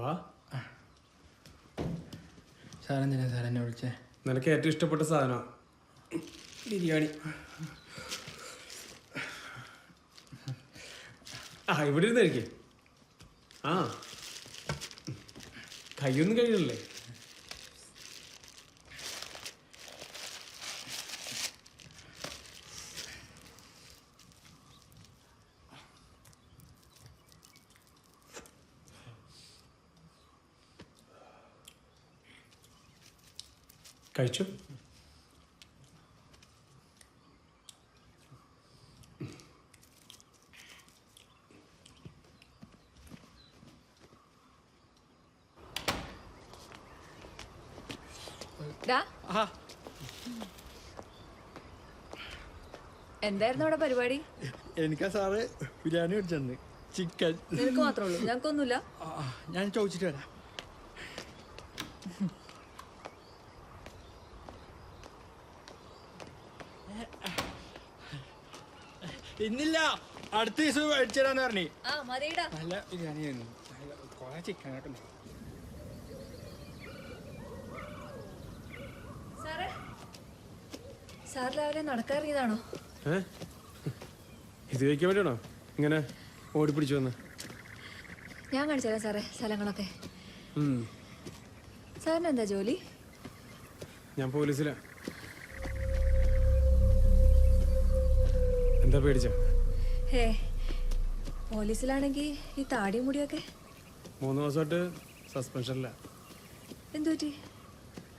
വാ. സാറെന്തിനാ സാർ എന്നെ വിളിച്ചേ? നിനക്ക് ഏറ്റവും ഇഷ്ടപ്പെട്ട സാധനം ബിരിയാണി. ഇവിടെ ഇരുന്ന് കഴിക്കേ. ആ, കൈയൊന്നും കഴിയണല്ലേ? കഴിച്ചു. എന്തായിരുന്നു അവിടെ പരിപാടി? എനിക്കാ സാറ് ബിരിയാണി മേടിച്ചിട്ടുണ്ട്, ചിക്കൻ. നിനക്ക് മാത്രമേ ഉള്ളൂ, ഞങ്ങൾക്കൊന്നുമില്ല. ഞാൻ ചോദിച്ചിട്ട് വരാം. ഇന്നില്ല, അടുത്ത ദിവസം മേടിച്ചു തരാന്ന് പറഞ്ഞു. നല്ല ബിരിയാണി ആയിരുന്നു, കുറെ ചിക്കൻ കേട്ടോ. സാർ രാവിലെ നടക്കാറിയതാണോ? ഇത് കഴിക്കാൻ വേണ്ടിയാണോ ഇങ്ങനെ ഓടിപ്പിടിച്ചു വന്ന്? ഞാൻ കാണിച്ചുതരാം സാറേ സ്ഥലങ്ങളൊക്കെ. സാറിന് എന്താ ജോലി? ഞാൻ പോലീസിലാ. എന്താ പേടിച്ച? ഹേ, പോലീസിലാണെങ്കിൽ ഈ താടിയും മുടിയൊക്കെ 3 ദിവസമായിട്ട് സസ്പെൻഷനില്ല. എന്തു പറ്റി?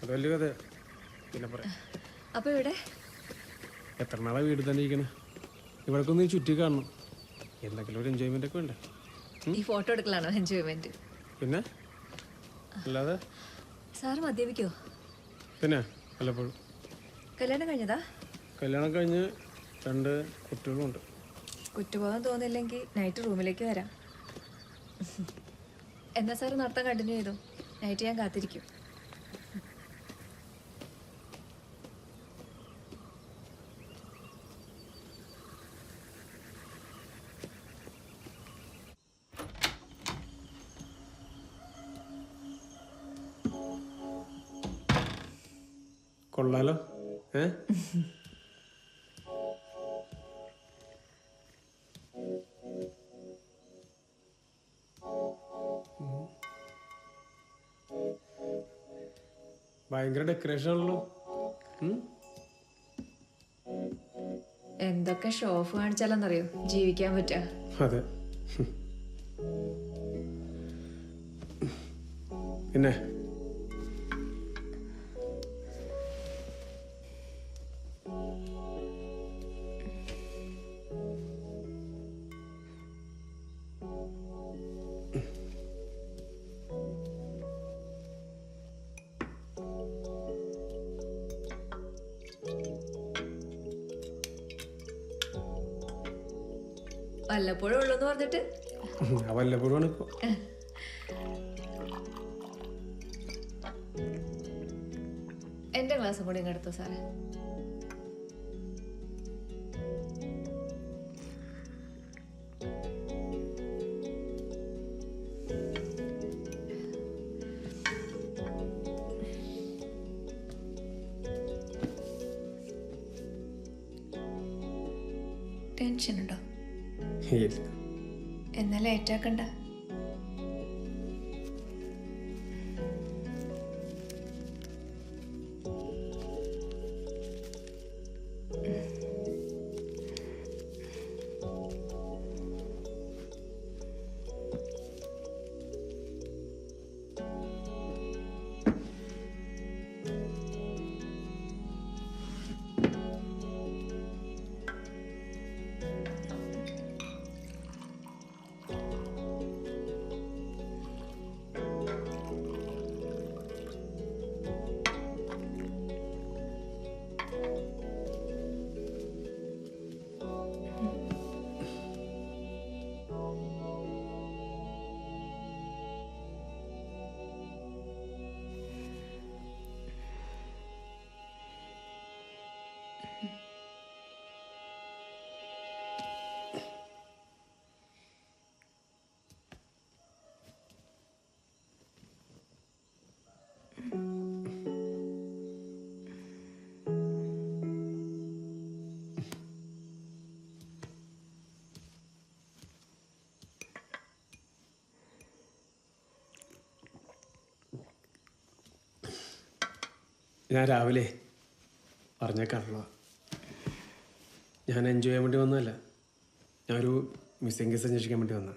അത് വലിയ കഥ, പിന്നെ പറയാം. അപ്പൊ ഇവിടെ എത്ര നാളെ വീട്ടിൽ തന്നെ ഇരിക്കണേ? ഇവിടേക്ക് ഒന്ന് ചുറ്റി കാണണം, എന്തെങ്കിലും ഒരു എൻജോയ്മെന്റ് ഒക്കെ വേണ്ടേ? ഈ ഫോട്ടോ എടുക്കലാണോ എൻജോയ്മെന്റ്? പിന്നെ അല്ലാതെ. സാറ് മദ്യപിക്കോ? പിന്നെ വല്ലപ്പോഴും. കല്യാണം കഴിഞ്ഞതാ? കല്യാണം കഴിഞ്ഞ് 2 കുട്ടികളുണ്ട്. കുറ്റബോധം തോന്നില്ലെങ്കിൽ നൈറ്റ് റൂമിലേക്ക് വരാം. എന്നാ സാറ് നടത്താൻ കണ്ടിന്യൂ ചെയ്തു, നൈറ്റ് ഞാൻ കാത്തിരിക്കും. കൊള്ളാലോ. ഭയങ്കര ഡെക്കറേഷൻ ആണല്ലോ. എന്തൊക്കെ ഷോ ഓഫ് കാണിച്ചാലെന്നറിയോ ജീവിക്കാൻ പറ്റുക? അതെ. പിന്നെ വല്ലപ്പോഴും ഉള്ളൂന്ന് പറഞ്ഞിട്ട് വല്ലപ്പോഴും ഇപ്പൊ. എന്റെ ക്ലാസ്സും കൂടി ഇങ്ങ് എടുത്തോ സാറേ. ടെൻഷൻ ഉണ്ടോ? എന്നാ ലേറ്റ് ആക്കണ്ട. ഞാൻ രാവിലെ പറഞ്ഞേക്കാണല്ലോ, ഞാൻ എൻജോയ് ചെയ്യാൻ വേണ്ടി വന്നതല്ല. ഞാനൊരു മിസ്സിംഗ് കേസ് അന്വേഷിക്കാൻ വേണ്ടി വന്ന.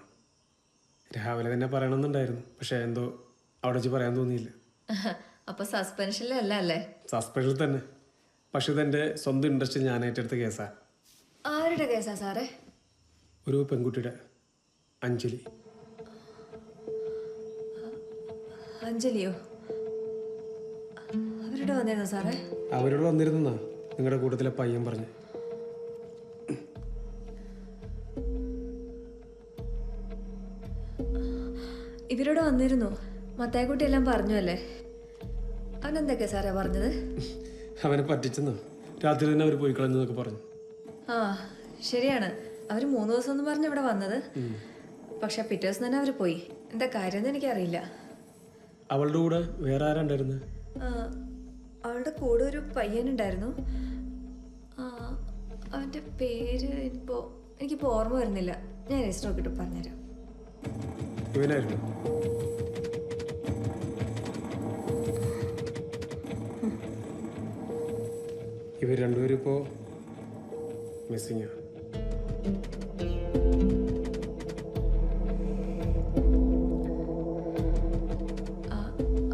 രാവിലെ തന്നെ പറയണമെന്നുണ്ടായിരുന്നു, പക്ഷേ എന്തോ അവിടെ വെച്ച് പറയാൻ തോന്നിയില്ല. അപ്പൊ സസ്പെൻഷനിലല്ല അല്ലേ? സസ്പെൻഷൻ തന്നെ, പക്ഷെ ഇതെൻ്റെ സ്വന്തം ഇൻട്രസ്റ്റിൽ ഞാൻ ഏറ്റെടുത്ത കേസാണ്. ആരുടെ കേസാ സാറേ? ഒരു പെൺകുട്ടിയുടെ, അഞ്ജലി. അഞ്ജലിയോ? അവരുടെ വന്നിരുന്നോ സാറേ? അവരോട് വന്നിരുന്നാ നിങ്ങളുടെ കൂട്ടത്തിലെ പയ്യൻ പറഞ്ഞു. ഇവരോട് വന്നിരുന്നു. മത്തായിക്കുട്ടി എല്ലാം പറഞ്ഞു അല്ലേ? അവനെന്തൊക്കെയാ സാറേ പറഞ്ഞത്? അവനെ പറ്റിച്ചെന്നോ, രാത്രി തന്നെ അവർ പോയി കളഞ്ഞെന്നൊക്കെ പറഞ്ഞു. ആ ശരിയാണ്, അവർ 3 ദിവസം എന്ന് പറഞ്ഞ് ഇവിടെ വന്നത്. പക്ഷെ പിറ്റേ ദിവസം തന്നെ അവർ പോയി. എന്താ കാര്യം എനിക്കറിയില്ല. അവളുടെ കൂടെ വേറെ ആരാണ്ടായിരുന്നു? അവളുടെ കൂടെ ഒരു പയ്യനുണ്ടായിരുന്നു. അവൻ്റെ പേര് എനിക്കിപ്പോൾ ഓർമ്മ വരുന്നില്ല. ഞാൻ രജിസ്റ്റർ നോക്കിയിട്ട് പറഞ്ഞുതരാം. ഇവനായിരുന്നു? ഇവർ രണ്ടുപേരും ഇപ്പോൾ മിസ്സിങ്ങാ.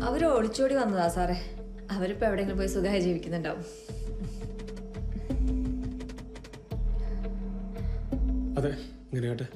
അവർ ഒളിച്ചോടി വന്നതാ സാറേ. അവരിപ്പോൾ എവിടെയെങ്കിലും പോയി സുഖമായി ജീവിക്കുന്നുണ്ടാവും. അതെ, ഇങ്ങനെ കേട്ടെ.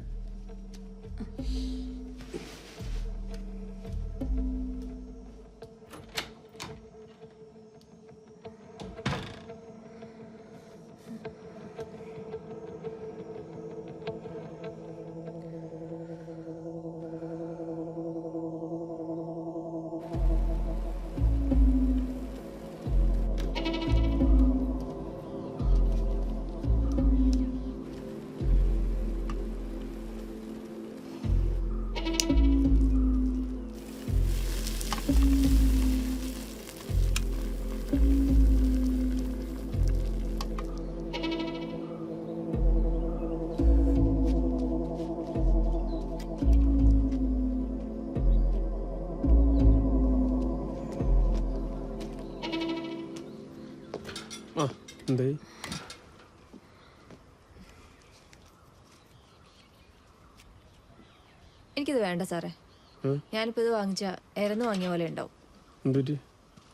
എന്തേ? എനിക്കിത് വേണ്ട സാറേ. ഞാനിപ്പോൾ ഇത് വാങ്ങിച്ച ഇരന്ന് വാങ്ങിയ പോലെ ഉണ്ടാവും.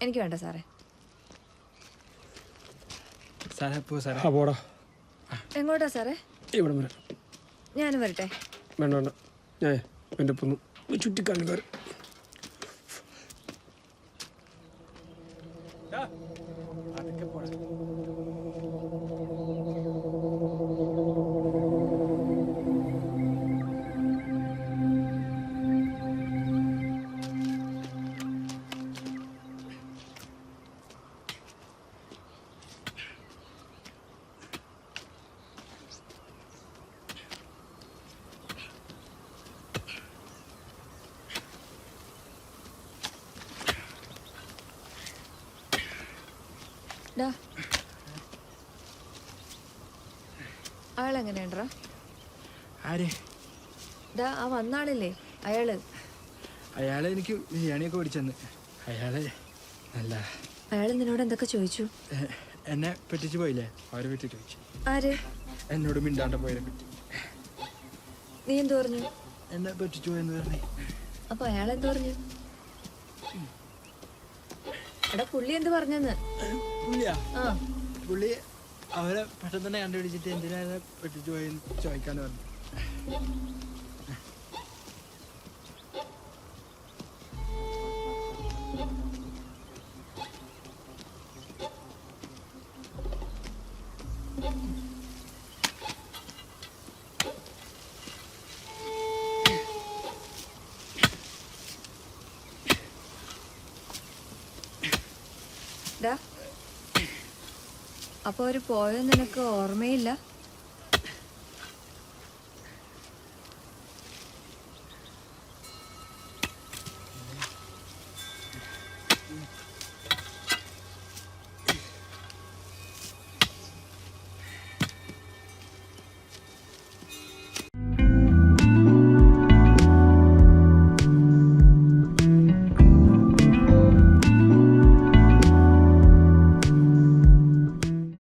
എനിക്ക് വേണ്ട സാറേ. എങ്ങോട്ടാ സാറേ? ഇവിടെ വരാം. ഞാനും വരട്ടെ? വേണ്ട വേണ്ട, ഞാൻ എൻ്റെ ഒപ്പം ചുറ്റിക്കാനുകാർ. അയാളെങ്ങനെയുണ്ടാ? ആര്? ആ വന്നാളില്ലേ അയാള് എനിക്ക് ബിരിയാണിയൊക്കെ ഓടിച്ചെന്ന്. അയാൾ നിന്നോട് എന്തൊക്കെ ചോദിച്ചു? എന്നെ പറ്റിച്ചു പോയില്ലേ, അവരെ പറ്റി ചോദിച്ചു. ആര്? എന്നോട് മിണ്ടാണ്ട പോയതിനെ പറ്റി. നീ എന്ത് പറഞ്ഞു? എന്നെ പറ്റിച്ചു പോയെന്ന് പറഞ്ഞു. അപ്പൊ അയാൾ എന്ത് പറഞ്ഞു? എടാ പുള്ളി എന്ത് പറഞ്ഞെന്ന്? പുള്ളി അവരെ പെട്ടെന്ന് തന്നെ കണ്ടുപിടിച്ചിട്ട് എന്തിനാ പറ്റിച്ചു പോയെന്ന് ചോദിക്കാന്ന് പറഞ്ഞു. അപ്പൊ അവര് പോയെന്ന് നിനക്ക് ഓർമ്മയില്ല?